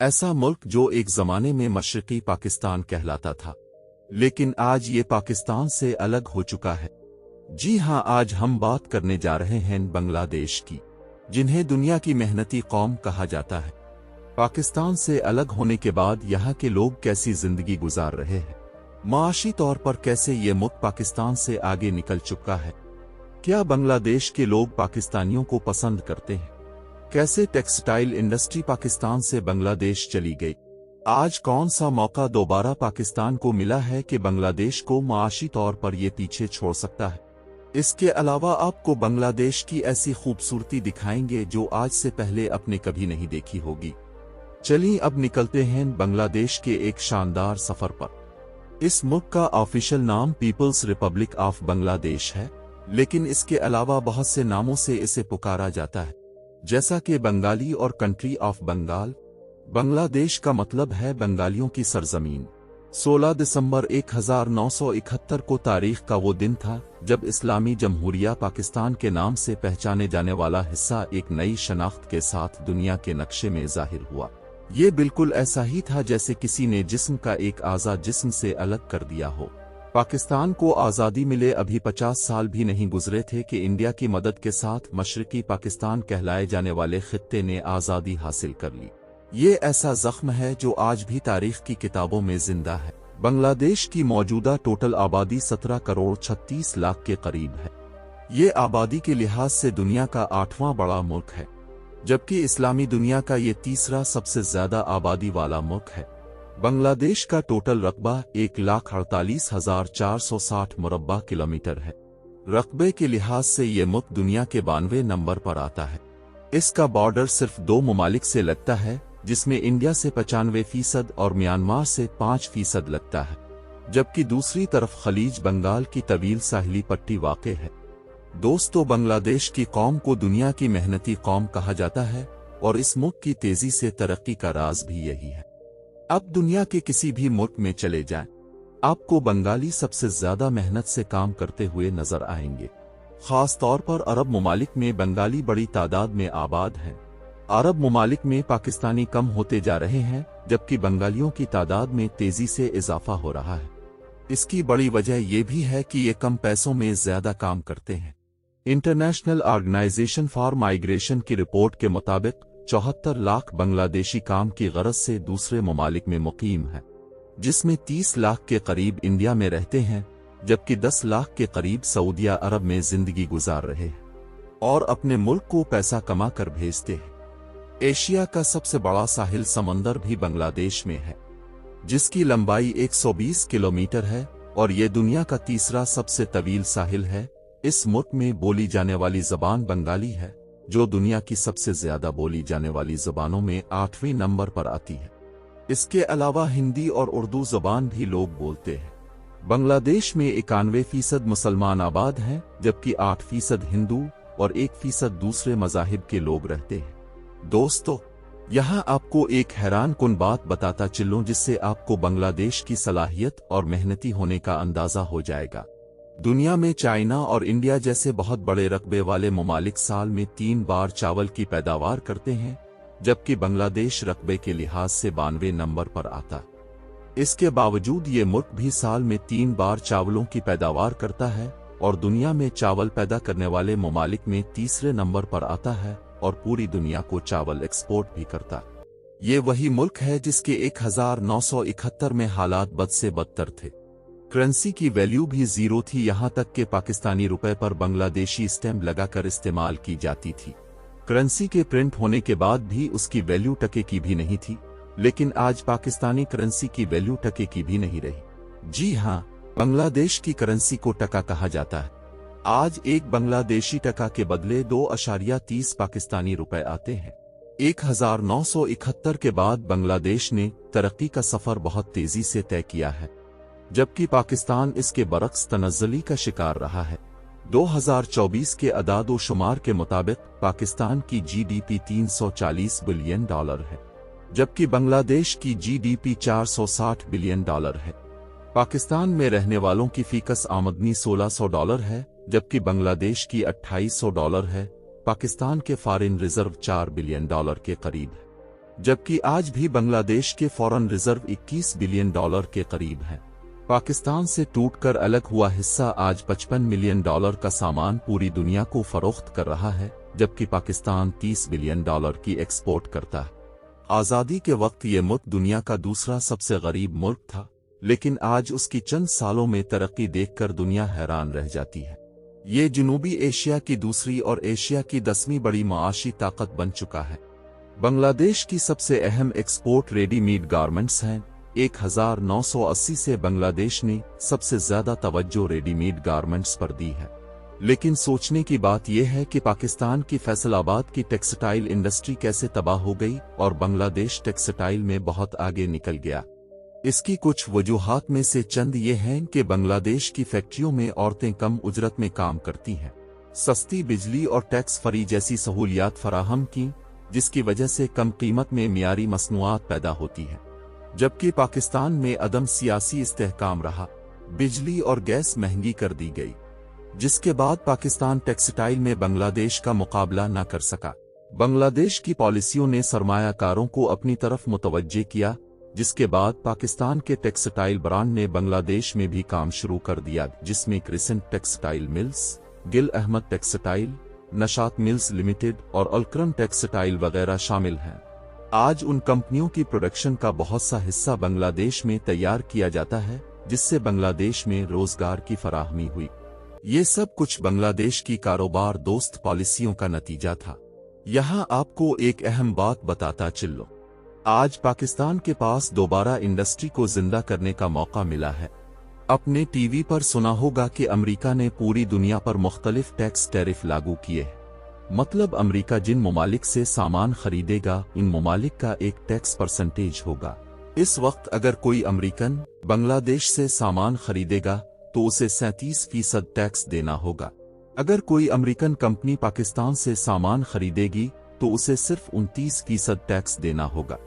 ایسا ملک جو ایک زمانے میں مشرقی پاکستان کہلاتا تھا، لیکن آج یہ پاکستان سے الگ ہو چکا ہے۔ جی ہاں، آج ہم بات کرنے جا رہے ہیں بنگلہ دیش کی، جنہیں دنیا کی محنتی قوم کہا جاتا ہے۔ پاکستان سے الگ ہونے کے بعد یہاں کے لوگ کیسی زندگی گزار رہے ہیں، معاشی طور پر کیسے یہ ملک پاکستان سے آگے نکل چکا ہے، کیا بنگلہ دیش کے لوگ پاکستانیوں کو پسند کرتے ہیں، کیسے ٹیکسٹائل انڈسٹری پاکستان سے بنگلہ دیش چلی گئی، آج کون سا موقع دوبارہ پاکستان کو ملا ہے کہ بنگلہ دیش کو معاشی طور پر یہ پیچھے چھوڑ سکتا ہے۔ اس کے علاوہ آپ کو بنگلہ دیش کی ایسی خوبصورتی دکھائیں گے جو آج سے پہلے آپ نے کبھی نہیں دیکھی ہوگی۔ چلیے اب نکلتے ہیں بنگلہ دیش کے ایک شاندار سفر پر۔ اس ملک کا آفیشل نام پیپلز ریپبلک آف بنگلہ دیش ہے، لیکن اس کے علاوہ بہت سے ناموں سے اسے پکارا جاتا ہے، جیسا کہ بنگالی اور کنٹری آف بنگال۔ بنگلہ دیش کا مطلب ہے بنگالیوں کی سرزمین۔ 16 دسمبر 1971 کو تاریخ کا وہ دن تھا جب اسلامی جمہوریہ پاکستان کے نام سے پہچانے جانے والا حصہ ایک نئی شناخت کے ساتھ دنیا کے نقشے میں ظاہر ہوا۔ یہ بالکل ایسا ہی تھا جیسے کسی نے جسم کا ایک اعضا جسم سے الگ کر دیا ہو۔ پاکستان کو آزادی ملے ابھی 50 سال بھی نہیں گزرے تھے کہ انڈیا کی مدد کے ساتھ مشرقی پاکستان کہلائے جانے والے خطے نے آزادی حاصل کر لی۔ یہ ایسا زخم ہے جو آج بھی تاریخ کی کتابوں میں زندہ ہے۔ بنگلہ دیش کی موجودہ ٹوٹل آبادی 17 کروڑ 36 لاکھ کے قریب ہے۔ یہ آبادی کے لحاظ سے دنیا کا 8واں بڑا ملک ہے، جبکہ اسلامی دنیا کا یہ تیسرا سب سے زیادہ آبادی والا ملک ہے۔ بنگلہ دیش کا ٹوٹل رقبہ 1,48,460 مربع کلومیٹر ہے۔ رقبے کے لحاظ سے یہ ملک دنیا کے 92 نمبر پر آتا ہے۔ اس کا بارڈر صرف 2 ممالک سے لگتا ہے، جس میں انڈیا سے 95% اور میانمار سے 5% لگتا ہے، جبکہ دوسری طرف خلیج بنگال کی طویل ساحلی پٹی واقع ہے۔ دوستو، بنگلہ دیش کی قوم کو دنیا کی محنتی قوم کہا جاتا ہے، اور اس ملک کی تیزی سے ترقی کا راز بھی یہی ہے۔ اب دنیا کے کسی بھی ملک میں چلے جائیں، آپ کو بنگالی سب سے زیادہ محنت سے کام کرتے ہوئے نظر آئیں گے۔ خاص طور پر عرب ممالک میں بنگالی بڑی تعداد میں آباد ہیں۔ عرب ممالک میں پاکستانی کم ہوتے جا رہے ہیں، جبکہ بنگالیوں کی تعداد میں تیزی سے اضافہ ہو رہا ہے۔ اس کی بڑی وجہ یہ بھی ہے کہ یہ کم پیسوں میں زیادہ کام کرتے ہیں۔ انٹرنیشنل آرگنائزیشن فار مائیگریشن کی رپورٹ کے مطابق 74 لاکھ بنگلہ دیشی کام کی غرض سے دوسرے ممالک میں مقیم ہیں، جس میں 30 لاکھ کے قریب انڈیا میں رہتے ہیں، جبکہ 10 لاکھ کے قریب سعودیہ عرب میں زندگی گزار رہے ہیں اور اپنے ملک کو پیسہ کما کر بھیجتے ہیں۔ ایشیا کا سب سے بڑا ساحل سمندر بھی بنگلہ دیش میں ہے، جس کی لمبائی 120 کلومیٹر ہے اور یہ دنیا کا تیسرا سب سے طویل ساحل ہے۔ اس ملک میں بولی جانے والی زبان بنگالی ہے، جو دنیا کی سب سے زیادہ بولی جانے والی زبانوں میں 8ویں نمبر پر آتی ہے۔ اس کے علاوہ ہندی اور اردو زبان بھی لوگ بولتے ہیں۔ بنگلہ دیش میں 91% مسلمان آباد ہیں، جبکہ 8% ہندو اور 1% دوسرے مذاہب کے لوگ رہتے ہیں۔ دوستو، یہاں آپ کو ایک حیران کن بات بتاتا چلوں جس سے آپ کو بنگلہ دیش کی صلاحیت اور محنتی ہونے کا اندازہ ہو جائے گا۔ دنیا میں چائنا اور انڈیا جیسے بہت بڑے رقبے والے ممالک سال میں 3 بار چاول کی پیداوار کرتے ہیں، جبکہ بنگلہ دیش رقبے کے لحاظ سے 92 نمبر پر آتا۔ اس کے باوجود یہ ملک بھی سال میں 3 بار چاولوں کی پیداوار کرتا ہے اور دنیا میں چاول پیدا کرنے والے ممالک میں تیسرے نمبر پر آتا ہے اور پوری دنیا کو چاول ایکسپورٹ بھی کرتا۔ یہ وہی ملک ہے جس کے 1971 میں حالات بد سے بدتر تھے۔ کرنسی کی ویلیو بھی زیرو تھی، یہاں تک کہ پاکستانی روپے پر بنگلہ دیشی اسٹیمپ لگا کر استعمال کی جاتی تھی۔ کرنسی کے پرنٹ ہونے کے بعد بھی اس کی ویلیو ٹکے کی بھی نہیں تھی، لیکن آج پاکستانی کرنسی کی ویلیو ٹکے کی بھی نہیں رہی۔ جی ہاں، بنگلہ دیش کی کرنسی کو ٹکا کہا جاتا ہے۔ آج ایک بنگلہ دیشی ٹکا کے بدلے 2.30 پاکستانی روپے آتے ہیں۔ 1971 کے بعد بنگلہ دیش نے ترقی کا سفر بہت تیزی سے طے کیا ہے، جبکہ پاکستان اس کے برعکس تنزلی کا شکار رہا ہے۔ 2024 کے اعداد و شمار کے مطابق پاکستان کی GDP $340 بلین ہے، جبکہ بنگلہ دیش کی GDP $460 بلین ہے۔ پاکستان میں رہنے والوں کی فی کس آمدنی $1600 ہے، جبکہ بنگلہ دیش کی $2800 ہے۔ پاکستان کے فارن ریزرو $4 بلین کے قریب ہے۔ जबकि आज भी बांग्लादेश के फॉरेन रिजर्व 21 बिलियन डॉलर के करीब हैं। पाकिस्तान से टूटकर अलग हुआ हिस्सा आज 55 मिलियन डॉलर का सामान पूरी दुनिया को फरोख्त कर रहा है, जबकि पाकिस्तान 30 बिलियन डॉलर की एक्सपोर्ट करता है। आज़ादी के वक्त ये मुल्क दुनिया का दूसरा सबसे गरीब मुल्क था, लेकिन आज उसकी चंद सालों में तरक्की देखकर दुनिया हैरान रह जाती है। ये जनूबी एशिया की दूसरी और एशिया की 10वीं बड़ी माशी ताकत बन चुका है। बांग्लादेश की सबसे अहम एक्सपोर्ट रेडीमेड गारमेंट्स हैं। 1980 से बांग्लादेश ने सबसे ज्यादा तवज्जो रेडीमेड गारमेंट्स पर दी है। लेकिन सोचने की बात यह है कि पाकिस्तान की फैसलाबाद की टेक्सटाइल इंडस्ट्री कैसे तबाह हो गई और बांग्लादेश टेक्सटाइल में बहुत आगे निकल गया। इसकी कुछ वजूहात में से चंद ये हैं कि बांग्लादेश की फैक्ट्रियों में औरतें कम उजरत में काम करती हैं, सस्ती बिजली और टैक्स फ्री जैसी सहूलियात फराहम की, जिसकी वजह से कम कीमत में मियारी मसनूआत पैदा होती है। जबकि पाकिस्तान में अदम सियासी इस्तेहकाम रहा, बिजली और गैस महंगी कर दी गई, जिसके बाद पाकिस्तान टेक्सटाइल में बांग्लादेश का मुकाबला न कर सका। बांग्लादेश की पॉलिसियों ने सरमायाकारों को अपनी तरफ मुतवज्जे किया, जिसके बाद पाकिस्तान के टेक्सटाइल ब्रांड ने बांग्लादेश में भी काम शुरू कर दिया, जिसमें Crescent textile mills, Gul Ahmed textile, Nishat mills limited और अलक्रम टेक्सटाइल वगैरह शामिल हैं। आज उन कंपनियों की प्रोडक्शन का बहुत सा हिस्सा बांग्लादेश में तैयार किया जाता है, जिससे बांग्लादेश में रोजगार की फराहमी हुई। ये सब कुछ बांग्लादेश की कारोबार दोस्त पॉलिसियों का नतीजा था। यहाँ आपको एक अहम बात बताता चलो, आज पाकिस्तान के पास दोबारा इंडस्ट्री को जिंदा करने का मौका मिला है। अपने टीवी पर सुना होगा कि अमेरिका ने पूरी दुनिया पर मुख्तलिफ टैक्स टैरिफ लागू किए हैं। मतलब अमेरिका जिन ममालिक से सामान खरीदेगा, इन ममालिक का एक टैक्स परसेंटेज होगा। इस वक्त अगर कोई अमेरिकन बांग्लादेश से सामान खरीदेगा तो उसे 37% टैक्स देना होगा। अगर कोई अमेरिकन कंपनी पाकिस्तान से सामान खरीदेगी तो उसे सिर्फ 29% टैक्स देना होगा।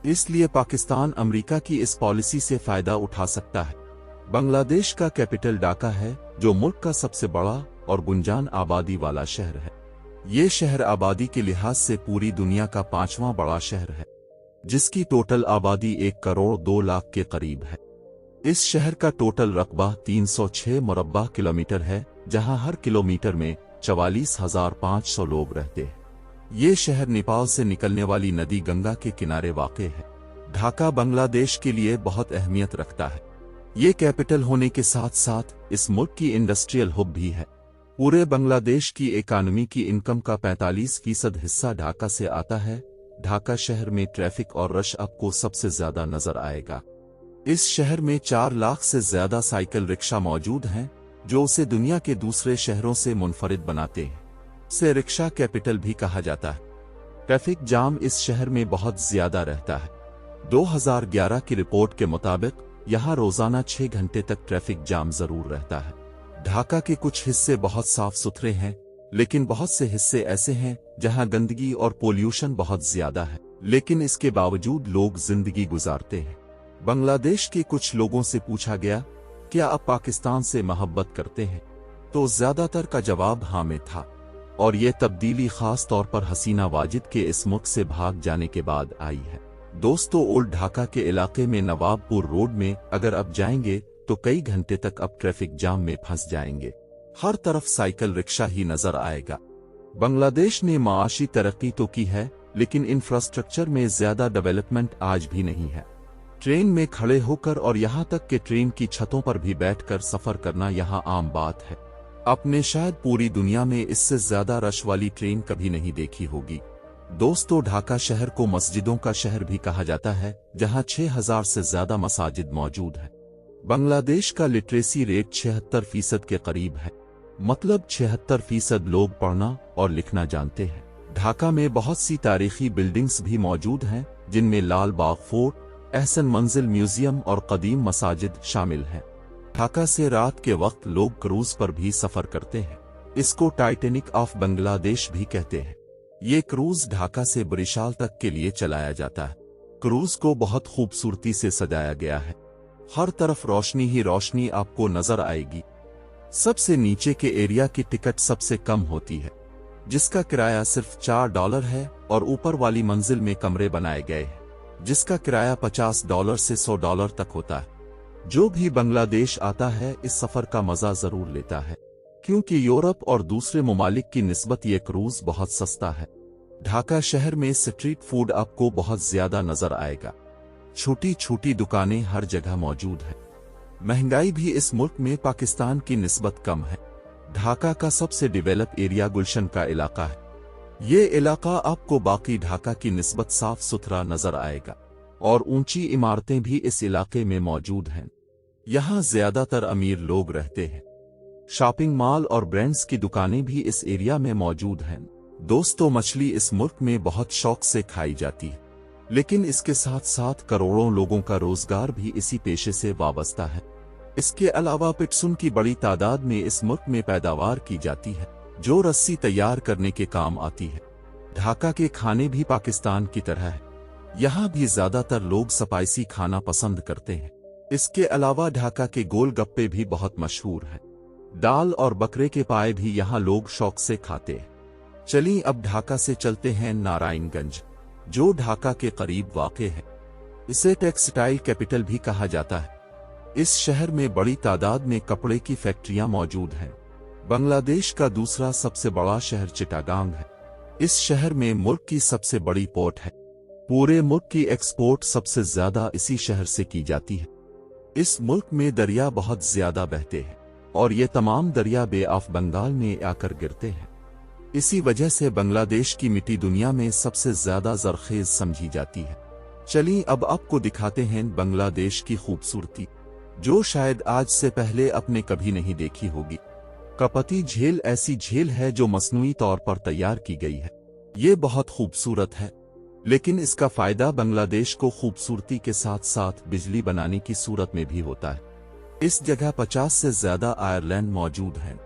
इसलिए पाकिस्तान अमेरिका की इस पॉलिसी से फायदा उठा सकता है। बांग्लादेश का कैपिटल ढाका है, जो मुल्क का सबसे बड़ा और गुंजान आबादी वाला शहर है। ये शहर आबादी के लिहाज से पूरी दुनिया का 5वां बड़ा शहर है, जिसकी टोटल आबादी 1 करोड़ 2 लाख के करीब है। इस शहर का टोटल रकबा 306 मुरब्बा किलोमीटर है, जहां हर किलोमीटर में 44,500 लोग रहते हैं। ये शहर नेपाल से निकलने वाली नदी गंगा के किनारे वाक़े है। ढाका बांग्लादेश के लिए बहुत अहमियत रखता है। ये कैपिटल होने के साथ साथ इस मुल्क की इंडस्ट्रियल हब भी है। पूरे बांग्लादेश की इकानमी की इनकम का 45% हिस्सा ढाका से आता है। ढाका शहर में ट्रैफिक और रश आपको सबसे ज्यादा नजर आएगा। इस शहर में 4 लाख से ज्यादा साइकिल रिक्शा मौजूद हैं, जो उसे दुनिया के दूसरे शहरों से मुनफरिद बनाते हैं। से रिक्शा कैपिटल भी कहा जाता है। ट्रैफिक जाम इस शहर में बहुत ज्यादा रहता है। 2011 की रिपोर्ट के मुताबिक यहाँ रोजाना 6 घंटे तक ट्रैफिक जाम जरूर रहता है। ढाका के कुछ हिस्से बहुत साफ सुथरे हैं, लेकिन बहुत से हिस्से ऐसे हैं जहां गंदगी और पोल्यूशन बहुत ज्यादा है, लेकिन इसके बावजूद लोग जिंदगी गुजारते हैं। बांग्लादेश के कुछ लोगों से पूछा गया, क्या आप पाकिस्तान से मोहब्बत करते हैं? तो ज्यादातर का जवाब हाँ में था, और ये तब्दीली खास तौर पर हसीना वाजिद के इस मुल्क से भाग जाने के बाद आई है। दोस्तों, ओल्ड ढाका के इलाके में नवाबपुर रोड में अगर आप जाएंगे तो कई घंटे तक आप ट्रैफिक जाम में फंस जाएंगे। हर तरफ साइकिल रिक्शा ही नजर आएगा। बांग्लादेश ने माशी तरक्की तो की है, लेकिन इंफ्रास्ट्रक्चर में ज्यादा डेवलपमेंट आज भी नहीं है। ट्रेन में खड़े होकर और यहाँ तक कि ट्रेन की छतों पर भी बैठकर सफर करना यहाँ आम बात है। आपने शायद पूरी दुनिया में इससे ज्यादा रश वाली ट्रेन कभी नहीं देखी होगी। दोस्तों, ढाका शहर को मस्जिदों का शहर भी कहा जाता है, जहां 6000 से ज्यादा मसाजिद मौजूद है। बांग्लादेश का लिटरेसी रेट 76% के करीब है। मतलब 76% लोग पढ़ना और लिखना जानते हैं। ढाका में बहुत सी तारीखी बिल्डिंग्स भी मौजूद हैं, जिनमें लाल बाग फोर्ट, एहसन मंजिल म्यूजियम और कदीम मसाजिद शामिल हैं। ढाका से रात के वक्त लोग क्रूज पर भी सफर करते हैं। इसको टाइटैनिक ऑफ बांग्लादेश भी कहते हैं। ये क्रूज ढाका से बरिशाल तक के लिए चलाया जाता है। क्रूज को बहुत खूबसूरती से सजाया गया है। हर तरफ रोशनी ही रोशनी आपको नजर आएगी। सबसे नीचे के एरिया की टिकट सबसे कम होती है। जिसका किराया सिर्फ $4 है और ऊपर वाली मंजिल में कमरे बनाए गए हैं जिसका किराया $50 से $100 तक होता है। जो भी बांग्लादेश आता है इस सफर का मजा जरूर लेता है, क्योंकि यूरोप और दूसरे ममालिक की निस्बत ये क्रूज बहुत सस्ता है। ढाका शहर में स्ट्रीट फूड आपको बहुत ज्यादा नजर आएगा। छोटी छोटी दुकानें हर जगह मौजूद है। महंगाई भी इस मुल्क में पाकिस्तान की निस्बत कम है। ढाका का सबसे डेवलप एरिया गुलशन का इलाका है। ये इलाका आपको बाकी ढाका की निस्बत साफ सुथरा नजर आएगा और ऊंची इमारतें भी इस इलाके में मौजूद हैं। यहाँ ज्यादातर अमीर लोग रहते हैं। शॉपिंग मॉल और ब्रांड्स की दुकानें भी इस एरिया में मौजूद हैं। दोस्तों, मछली इस मुल्क में बहुत शौक से खाई जाती है, लेकिन इसके साथ साथ करोड़ों लोगों का रोजगार भी इसी पेशे से वाबस्ता है। इसके अलावा पिटसुन की बड़ी तादाद में इस मुल्क में पैदावार की जाती है, जो रस्सी तैयार करने के काम आती है। ढाका के खाने भी पाकिस्तान की तरह है। यहाँ भी ज्यादातर लोग स्पाइसी खाना पसंद करते हैं। इसके अलावा ढाका के गोलगप्पे भी बहुत मशहूर हैं। दाल और बकरे के पाए भी यहाँ लोग शौक से खाते हैं। चलिए अब ढाका से चलते हैं नारायणगंज, जो ढाका के करीब वाक़े है। इसे टेक्सटाइल कैपिटल भी कहा जाता है। इस शहर में बड़ी तादाद में कपड़े की फैक्ट्रियां मौजूद हैं। बांग्लादेश का दूसरा सबसे बड़ा शहर चिटागांग है। इस शहर में मुल्क की सबसे बड़ी पोर्ट है। पूरे मुल्क की एक्सपोर्ट सबसे ज्यादा इसी शहर से की जाती है। इस मुल्क में दरिया बहुत ज्यादा बहते हैं और ये तमाम दरिया बे ऑफ बंगाल में आकर गिरते हैं। इसी वजह से बांग्लादेश की मिट्टी दुनिया में सबसे ज्यादा जरखेज समझी जाती है। चलिए अब आपको दिखाते हैं बांग्लादेश की खूबसूरती, जो शायद आज से पहले आपने कभी नहीं देखी होगी। कपती झील ऐसी झील है जो मसनूई तौर पर तैयार की गई है। ये बहुत खूबसूरत है, लेकिन इसका फायदा बांग्लादेश को खूबसूरती के साथ साथ बिजली बनाने की सूरत में भी होता है। इस जगह 50 से ज्यादा आयरलैंड मौजूद हैं।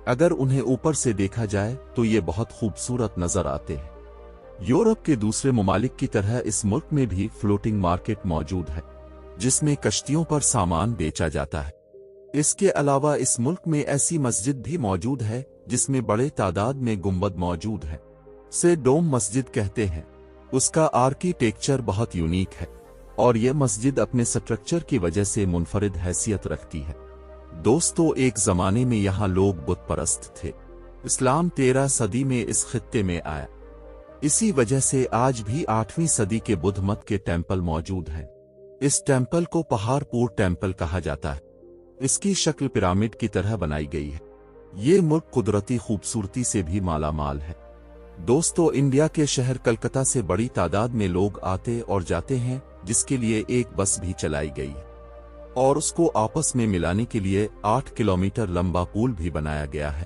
अगर उन्हें ऊपर से देखा जाए तो ये बहुत खूबसूरत नजर आते हैं। यूरोप के दूसरे ममालिक की तरह इस मुल्क में भी फ्लोटिंग मार्केट मौजूद है, जिसमें कश्तियों पर सामान बेचा जाता है। इसके अलावा इस मुल्क में ऐसी मस्जिद भी मौजूद है जिसमें बड़े तादाद में गुंबद मौजूद है। से डोम मस्जिद कहते हैं। उसका आर्किटेक्चर बहुत यूनिक है और यह मस्जिद अपने स्ट्रक्चर की वजह से मुनफरिद हैसियत रखती है। दोस्तों, एक जमाने में यहाँ लोग बुत परस्त थे। इस्लाम 13 सदी में इस खित्ते में आया। इसी वजह से आज भी 8वीं सदी के बुद्ध मत के टेम्पल मौजूद हैं। इस टेम्पल को पहाड़पुर टेम्पल कहा जाता है। इसकी शक्ल पिरामिड की तरह बनाई गई है। ये मुल्क कुदरती खूबसूरती से भी माला माल है। दोस्तों, इंडिया के शहर कलकत्ता से बड़ी तादाद में लोग आते और जाते हैं, जिसके लिए एक बस भी चलाई गई है और उसको आपस में मिलाने के लिए 8 किलोमीटर लंबा पुल भी बनाया गया है।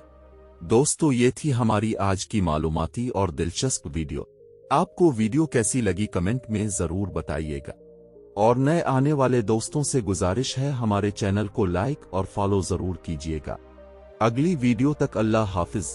दोस्तों, ये थी हमारी आज की मालूमाती और दिलचस्प वीडियो। आपको वीडियो कैसी लगी कमेंट में जरूर बताइएगा और नए आने वाले दोस्तों से गुजारिश है हमारे चैनल को लाइक और फॉलो जरूर कीजिएगा। अगली वीडियो तक अल्लाह हाफिज।